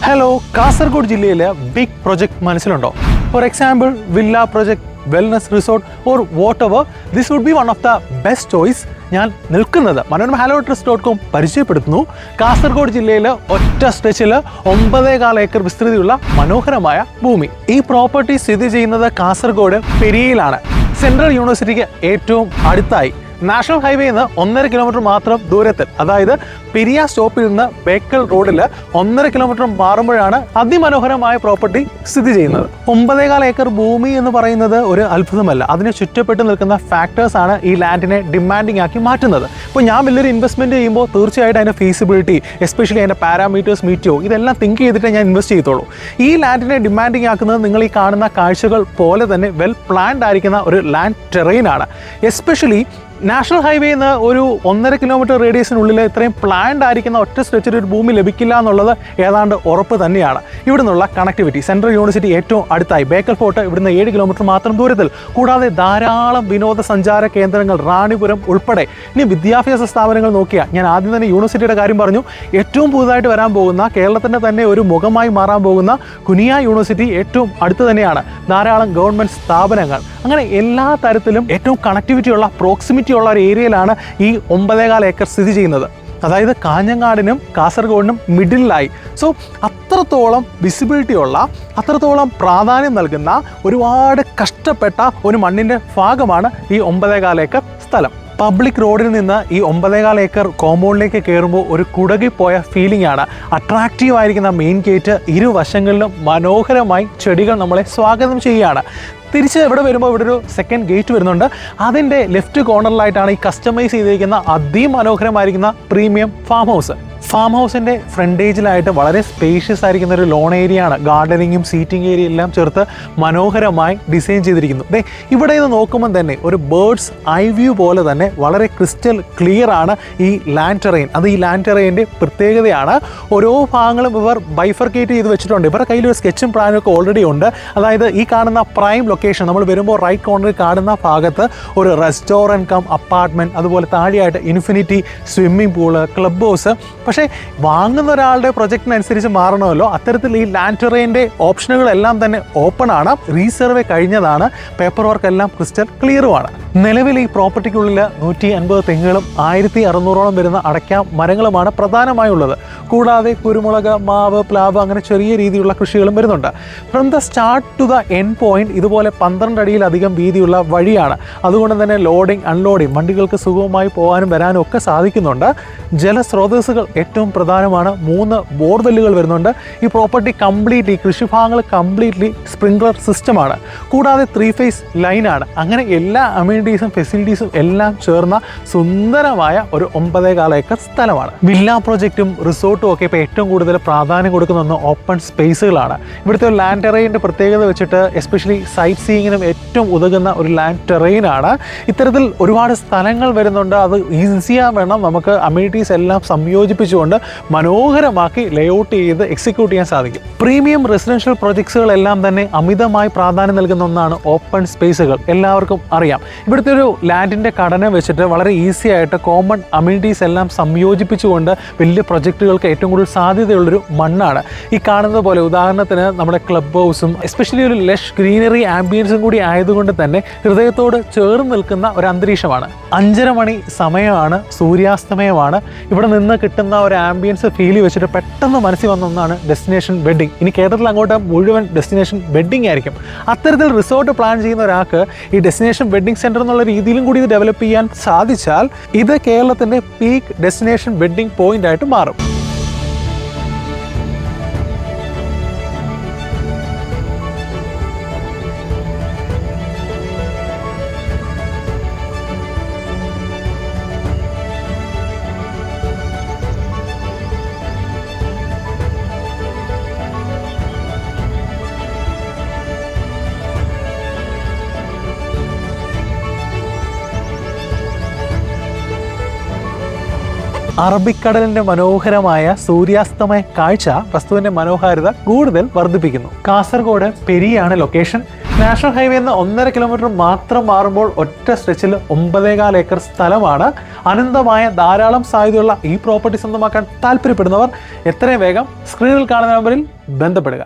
Hello, Kasaragod ജില്ലയിലെ big project മനസ്സിലുണ്ടോ? For example villa project, wellness resort or whatever, this would be one of the best choice. ഞാൻ നിൽക്കുന്നത് മനോരമ പരിചയപ്പെടുത്തുന്നു. കാസർഗോഡ് ജില്ലയിൽ ഒറ്റ സ്ട്രെച്ചിൽ 9.4 ഏക്കർ വിസ്തൃതിയുള്ള മനോഹരമായ ഭൂമി. ഈ പ്രോപ്പർട്ടി സ്ഥിതി ചെയ്യുന്നത് കാസർഗോഡ് പെരിയയിലാണ്. സെൻട്രൽ യൂണിവേഴ്സിറ്റിക്ക് ഏറ്റവും അടുത്തായി. നാഷണൽ ഹൈവേയിൽ നിന്ന് 1.5 കിലോമീറ്റർ മാത്രം ദൂരത്തിൽ, അതായത് പെരിയ സ്റ്റോപ്പിൽ നിന്ന് ബേക്കൽ റോഡിൽ 1.5 കിലോമീറ്റർ മാറുമ്പോഴാണ് അതിമനോഹരമായ പ്രോപ്പർട്ടി സ്ഥിതി ചെയ്യുന്നത്. 9.4 ഏക്കർ ഭൂമി എന്ന് പറയുന്നത് ഒരു അത്ഭുതമല്ല. അതിനെ ചുറ്റപ്പെട്ട് നിൽക്കുന്ന ഫാക്ടേഴ്സ് ആണ് ഈ ലാൻഡിനെ ഡിമാൻഡിങ് ആക്കി മാറ്റുന്നത്. ഇപ്പോൾ ഞാൻ വലിയൊരു ഇൻവെസ്റ്റ്മെൻറ്റ് ചെയ്യുമ്പോൾ തീർച്ചയായിട്ടും അതിൻ്റെ ഫീസിബിലിറ്റി, എസ്പെഷ്യലി അതിൻ്റെ പാരാമീറ്റേഴ്സ് മീറ്റോ ഇതെല്ലാം തിങ്ക് ചെയ്തിട്ട് ഞാൻ ഇൻവെസ്റ്റ് ചെയ്തോളൂ. ഈ ലാൻഡിനെ ഡിമാൻഡിങ് ആക്കുന്നത് നിങ്ങൾ ഈ കാണുന്ന കാഴ്ചകൾ പോലെ തന്നെ വെൽ പ്ലാൻഡ് ആയിരിക്കുന്ന ഒരു ലാൻഡ് ടെറൈൻ ആണ്. എസ്പെഷ്യലി നാഷണൽ ഹൈവേയിൽ നിന്ന് ഒരു 1.5 കിലോമീറ്റർ റേഡിയസിനുള്ളിൽ ഇത്രയും പ്ലാൻഡ് ആയിരിക്കുന്ന ഒറ്റ സ്ട്രെച്ചിൽ ഒരു ഭൂമി ലഭിക്കില്ല എന്നുള്ളത് ഏതാണ്ട് ഉറപ്പ് തന്നെയാണ്. ഇവിടെ നിന്നുള്ള കണക്ടിവിറ്റി, സെൻട്രൽ യൂണിവേഴ്സിറ്റി ഏറ്റവും അടുത്തായി, ബേക്കൽ ഫോർട്ട് ഇവിടുന്ന് 7 കിലോമീറ്റർ മാത്രം ദൂരത്തിൽ, കൂടാതെ ധാരാളം വിനോദസഞ്ചാര കേന്ദ്രങ്ങൾ, റാണിപുരം ഉൾപ്പെടെ. ഇനി വിദ്യാഭ്യാസ സ്ഥാപനങ്ങൾ നോക്കിയാൽ, ഞാൻ ആദ്യം തന്നെ യൂണിവേഴ്സിറ്റിയുടെ കാര്യം പറഞ്ഞു, ഏറ്റവും പുതുതായിട്ട് വരാൻ പോകുന്ന, കേരളത്തിൻ്റെ തന്നെ ഒരു മുഖമായി മാറാൻ പോകുന്ന കുനിയ യൂണിവേഴ്സിറ്റി ഏറ്റവും അടുത്ത് തന്നെയാണ്. ധാരാളം ഗവൺമെൻറ് സ്ഥാപനങ്ങൾ, അങ്ങനെ എല്ലാ തരത്തിലും ഏറ്റവും കണക്ടിവിറ്റിയുള്ള, പ്രോക്സിമിറ്റി ഉള്ള ഒരു ഏരിയയിലാണ് ഈ 9.4 ഏക്കർ സ്ഥിതി ചെയ്യുന്നത്. അതായത് കാഞ്ഞങ്ങാടിനും കാസർഗോഡിനും മിഡിലായി. സോ അത്രത്തോളം വിസിബിലിറ്റി ഉള്ള, അത്രത്തോളം പ്രാധാന്യം നൽകുന്ന, ഒരുപാട് കഷ്ടപ്പെട്ട ഒരു മണ്ണിൻ്റെ ഭാഗമാണ് ഈ 9.4 ഏക്കർ സ്ഥലം. പബ്ലിക് റോഡിൽ നിന്ന് ഈ 9.4 ഏക്കർ കോമ്പൗണ്ടിലേക്ക് കയറുമ്പോൾ ഒരു കുടകിപ്പോയ ഫീലിംഗ് ആണ്. അട്രാക്റ്റീവ് ആയിരിക്കുന്ന മെയിൻ ഗേറ്റ്, ഇരുവശങ്ങളിലും മനോഹരമായി ചെടികൾ നമ്മളെ സ്വാഗതം ചെയ്യുകയാണ്. തിരിച്ച് ഇവിടെ വരുമ്പോൾ ഇവിടെ ഒരു സെക്കൻഡ് ഗേറ്റ് വരുന്നുണ്ട്. അതിൻ്റെ ലെഫ്റ്റ് കോർണറിലായിട്ടാണ് ഈ കസ്റ്റമൈസ് ചെയ്തിരിക്കുന്ന അതിമനോഹരമായിരിക്കുന്ന പ്രീമിയം ഫാം ഹൗസ്. ഫാം ഹൗസിൻ്റെ ഫ്രണ്ടേജിലായിട്ട് വളരെ സ്പേഷ്യസ് ആയിരിക്കുന്ന ഒരു ലോൺ ഏരിയ ആണ്. ഗാർഡനിങ്ങും സീറ്റിംഗ് ഏരിയ എല്ലാം ചേർത്ത് മനോഹരമായി ഡിസൈൻ ചെയ്തിരിക്കുന്നു. ഇവിടെ നിന്ന് നോക്കുമ്പോൾ തന്നെ ഒരു ബേർഡ്സ് ഐ വ്യൂ പോലെ തന്നെ വളരെ ക്രിസ്റ്റൽ ക്ലിയർ ആണ് ഈ ലാൻഡ് ടെറൈൻ. അത് ഈ ലാൻഡ് ടെറൈൻ്റെ പ്രത്യേകതയാണ്. ഓരോ ഭാഗങ്ങളും ഇവർ ബൈഫർക്കേറ്റ് ചെയ്ത് വെച്ചിട്ടുണ്ട്. ഇവരുടെ കയ്യിൽ ഒരു സ്കെച്ചും പ്ലാനും ഒക്കെ ഓൾറെഡി ഉണ്ട്. അതായത് ഈ കാണുന്ന പ്രൈം ലൊക്കേഷൻ, നമ്മൾ വരുമ്പോൾ റൈറ്റ് കോർണറിൽ കാണുന്ന ഭാഗത്ത് ഒരു റെസ്റ്റോറൻറ്റ് കം അപ്പാർട്ട്മെൻറ്റ്, അതുപോലെ താഴെയായിട്ട് infinity swimming pool, club house. പക്ഷേ വാങ്ങുന്ന ഒരാളുടെ പ്രൊജക്റ്റിനനുസരിച്ച് മാറണമല്ലോ. അത്തരത്തിൽ ഈ ലാൻഡ് ടെറൈൻ്റെ ഓപ്ഷനുകളെല്ലാം തന്നെ ഓപ്പൺ ആണ്. റീസർവേ കഴിഞ്ഞതാണ്. പേപ്പർ വർക്ക് എല്ലാം ക്രിസ്റ്റൽ ക്ലിയറുമാണ്. നിലവിൽ ഈ പ്രോപ്പർട്ടിക്കുള്ളിൽ 150 തെങ്ങുകളും 1600ഓളം വരുന്ന അടയ്ക്ക മരങ്ങളുമാണ് പ്രധാനമായുള്ളത്. കൂടാതെ കുരുമുളക്, മാവ്, പ്ലാവ് അങ്ങനെ ചെറിയ രീതിയിലുള്ള കൃഷികളും വരുന്നുണ്ട്. From the start to the end point ഇതുപോലെ 12 അടിയിലധികം വീതിയുള്ള വഴിയാണ്. അതുകൊണ്ട് തന്നെ ലോഡിംഗ് അൺലോഡിംഗ് വണ്ടികൾക്ക് സുഗമമായി പോകാനും വരാനും ഒക്കെ സാധിക്കുന്നുണ്ട്. ജലസ്രോതസ്സുകൾ ഏറ്റവും പ്രധാനമാണ്. 3 ബോർവെല്ലുകൾ വരുന്നുണ്ട്. ഈ പ്രോപ്പർട്ടി കംപ്ലീറ്റ്ലി, കൃഷിഭാഗങ്ങൾ കംപ്ലീറ്റ്ലി സ്പ്രിംഗ്ലർ സിസ്റ്റമാണ്. കൂടാതെ 3 ഫേസ് ലൈനാണ്. അങ്ങനെ എല്ലാ അമ്യൂണിറ്റീസും ഫെസിലിറ്റീസും എല്ലാം ചേർന്ന സുന്ദരമായ ഒരു 9.4 ഏക്കർ സ്ഥലമാണ്. വില്ല പ്രോജക്റ്റും റിസോർട്ടും ഒക്കെ ഇപ്പോൾ ഏറ്റവും കൂടുതൽ പ്രാധാന്യം കൊടുക്കുന്ന ഒന്ന് ഓപ്പൺ സ്പേസുകളാണ്. ഇവിടുത്തെ ഒരു ലാൻഡ് ടെറൈൻ്റെ പ്രത്യേകത വെച്ചിട്ട് എസ്പെഷ്യലി സൈറ്റ് സീയിങ്ങിനും ഏറ്റവും ഉതകുന്ന ഒരു ലാൻഡ് ടെറൈനാണ്. ഇത്തരത്തിൽ ഒരുപാട് സ്ഥലങ്ങൾ വരുന്നുണ്ട്. അത് ഈസിയാ വേണം നമുക്ക് അമ്യൂണിറ്റീസ് എല്ലാം സംയോജിപ്പിച്ചുകൊണ്ട് മനോഹരമാക്കി ലേഔട്ട് ചെയ്ത് എക്സിക്യൂട്ട് ചെയ്യാൻ സാധിക്കും. പ്രീമിയം റെസിഡൻഷ്യൽ പ്രൊജക്ട്സുകളെല്ലാം തന്നെ അമിതമായി പ്രാധാന്യം നൽകുന്ന ഒന്നാണ് ഓപ്പൺ സ്പേസുകൾ. എല്ലാവർക്കും അറിയാം. ഇവിടുത്തെ ഒരു ലാൻഡിൻ്റെ ഘടന വെച്ചിട്ട് വളരെ ഈസി ആയിട്ട് കോമൺ അമ്യൂണിറ്റീസ് എല്ലാം സംയോജിപ്പിച്ചുകൊണ്ട് വലിയ പ്രൊജക്റ്റുകൾക്ക് ഏറ്റവും കൂടുതൽ സാധ്യതയുള്ളൊരു മണ്ണാണ്. ഈ കാണുന്നത് പോലെ ഉദാഹരണത്തിന് നമ്മുടെ ക്ലബ് ഹൗസും എസ്പെഷ്യലി ഒരു ലഷ് ഗ്രീനറി ആംബിയൻസും കൂടി ആയതുകൊണ്ട് തന്നെ ഹൃദയത്തോട് ചേർന്ന് നിൽക്കുന്ന ഒരു അന്തരീക്ഷമാണ്. 5:30 മണി സമയമാണ്, സൂര്യാസ്തമയമാണ്. ഇവിടെ നിന്ന് കിട്ടുന്ന ഒരു ആംബിയൻസ് ഫീൽ വെച്ചിട്ട് പെട്ടെന്ന് മനസ്സിൽ വന്ന ഒന്നാണ് ഡെസ്റ്റിനേഷൻ വെഡ്ഡിങ്. ഇനി കേരളത്തിൽ അങ്ങോട്ട് മുഴുവൻ ഡെസ്റ്റിനേഷൻ വെഡ്ഡിങ് ആയിരിക്കും. അത്തരത്തിൽ റിസോർട്ട് പ്ലാൻ ചെയ്യുന്ന ഒരാൾക്ക് ഈ ഡെസ്റ്റിനേഷൻ വെഡ്ഡിംഗ് സെൻറ്റർ എന്നുള്ള രീതിയിലും കൂടി ഇത് ഡെവലപ്പ് ചെയ്യാൻ സാധിച്ചാൽ ഇത് കേരളത്തിൻ്റെ പീക്ക് ഡെസ്റ്റിനേഷൻ വെഡ്ഡിംഗ് പോയിന്റ് ആയിട്ട് മാറും. അറബിക്കടലിന്റെ മനോഹരമായ സൂര്യാസ്തമയ കാഴ്ച വസ്തുവിന്റെ മനോഹാരിത കൂടുതൽ വർദ്ധിപ്പിക്കുന്നു. കാസർഗോഡ് പെരിയാണ് ലൊക്കേഷൻ. നാഷണൽ ഹൈവേ നിന്ന് 1.5 കിലോമീറ്റർ മാത്രം മാറുമ്പോൾ ഒറ്റ സ്ട്രെച്ചിൽ 9.25 ഏക്കർ സ്ഥലമാണ്. അനന്തമായ ധാരാളം സാധ്യതയുള്ള ഈ പ്രോപ്പർട്ടി സ്വന്തമാക്കാൻ താല്പര്യപ്പെടുന്നവർ എത്രയും വേഗം സ്ക്രീനിൽ കാണുന്ന നമ്പറിൽ ബന്ധപ്പെടുക.